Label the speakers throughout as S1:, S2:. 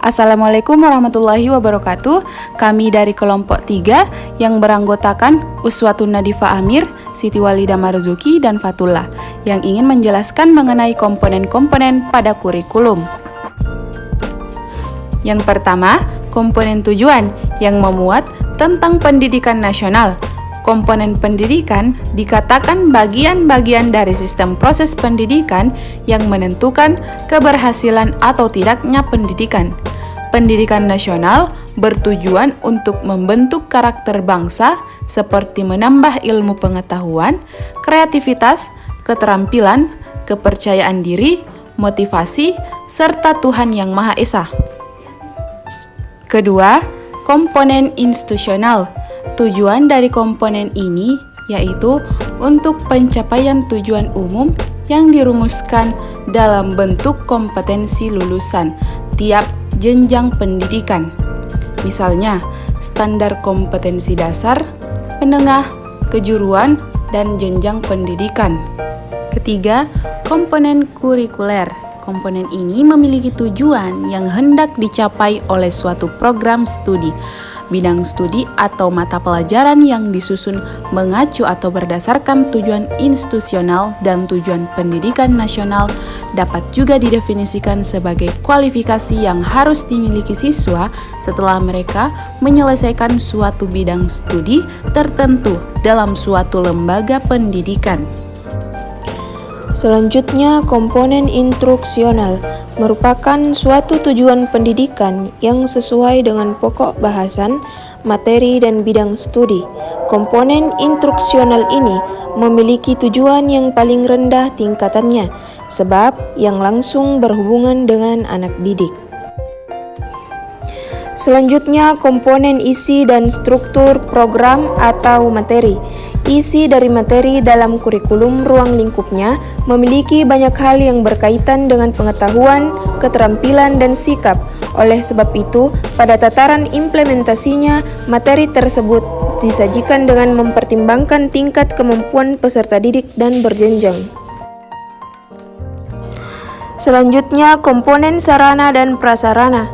S1: Assalamualaikum warahmatullahi wabarakatuh. Kami dari kelompok 3 yang beranggotakan Uswatun Nadifa Amir, Siti Walida Marzuki, dan Fatullah yang ingin menjelaskan mengenai komponen-komponen pada kurikulum. Yang pertama, komponen tujuan yang memuat tentang pendidikan nasional. Komponen pendidikan dikatakan bagian-bagian dari sistem proses pendidikan yang menentukan keberhasilan atau tidaknya pendidikan. Pendidikan nasional bertujuan untuk membentuk karakter bangsa seperti menambah ilmu pengetahuan, kreativitas, keterampilan, kepercayaan diri, motivasi, serta Tuhan Yang Maha Esa. Kedua, komponen institusional. Tujuan dari komponen ini yaitu untuk pencapaian tujuan umum yang dirumuskan dalam bentuk kompetensi lulusan tiap jenjang pendidikan. Misalnya, standar kompetensi dasar, menengah, kejuruan, dan jenjang pendidikan. Ketiga, komponen kurikuler. Komponen ini memiliki tujuan yang hendak dicapai oleh suatu program studi, bidang studi atau mata pelajaran yang disusun mengacu atau berdasarkan tujuan institusional dan tujuan pendidikan nasional dapat juga didefinisikan sebagai kualifikasi yang harus dimiliki siswa setelah mereka menyelesaikan suatu bidang studi tertentu dalam suatu lembaga pendidikan.
S2: Selanjutnya, komponen instruksional merupakan suatu tujuan pendidikan yang sesuai dengan pokok bahasan, materi, dan bidang studi. Komponen instruksional ini memiliki tujuan yang paling rendah tingkatannya, sebab yang langsung berhubungan dengan anak didik. Selanjutnya, komponen isi dan struktur program atau materi. Isi dari materi dalam kurikulum ruang lingkupnya memiliki banyak hal yang berkaitan dengan pengetahuan, keterampilan, dan sikap. Oleh sebab itu, pada tataran implementasinya, materi tersebut disajikan dengan mempertimbangkan tingkat kemampuan peserta didik dan berjenjang. Selanjutnya, komponen sarana dan prasarana.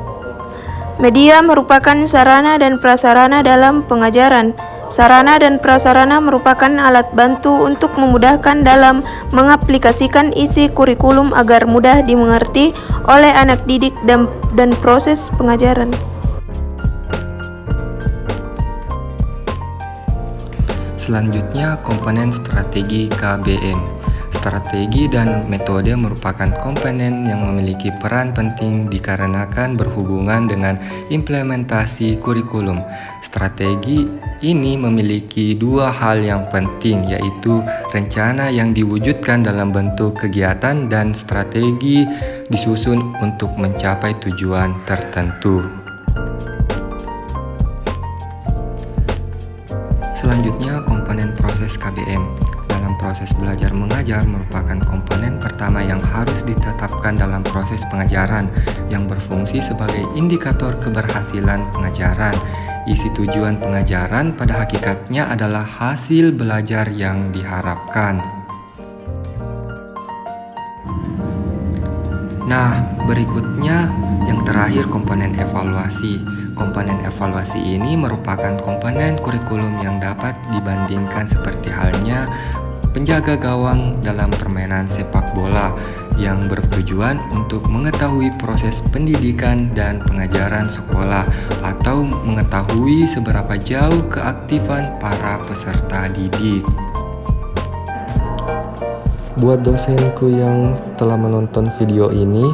S2: Media merupakan sarana dan prasarana dalam pengajaran. Sarana dan prasarana merupakan alat bantu untuk memudahkan dalam mengaplikasikan isi kurikulum agar mudah dimengerti oleh anak didik dan proses pengajaran.
S3: Selanjutnya, komponen strategi KBM. Strategi dan metode merupakan komponen yang memiliki peran penting dikarenakan berhubungan dengan implementasi kurikulum. Strategi ini memiliki dua hal yang penting, yaitu rencana yang diwujudkan dalam bentuk kegiatan dan strategi disusun untuk mencapai tujuan tertentu. Selanjutnya, komponen proses KBM. Proses belajar mengajar merupakan komponen pertama yang harus ditetapkan dalam proses pengajaran yang berfungsi sebagai indikator keberhasilan pengajaran. Isi tujuan pengajaran pada hakikatnya adalah hasil belajar yang diharapkan. Nah, berikutnya yang terakhir komponen evaluasi. Komponen evaluasi ini merupakan komponen kurikulum yang dapat dibandingkan seperti halnya penjaga gawang dalam permainan sepak bola yang bertujuan untuk mengetahui proses pendidikan dan pengajaran sekolah atau mengetahui seberapa jauh keaktifan para peserta didik.
S4: Buat dosenku yang telah menonton video ini,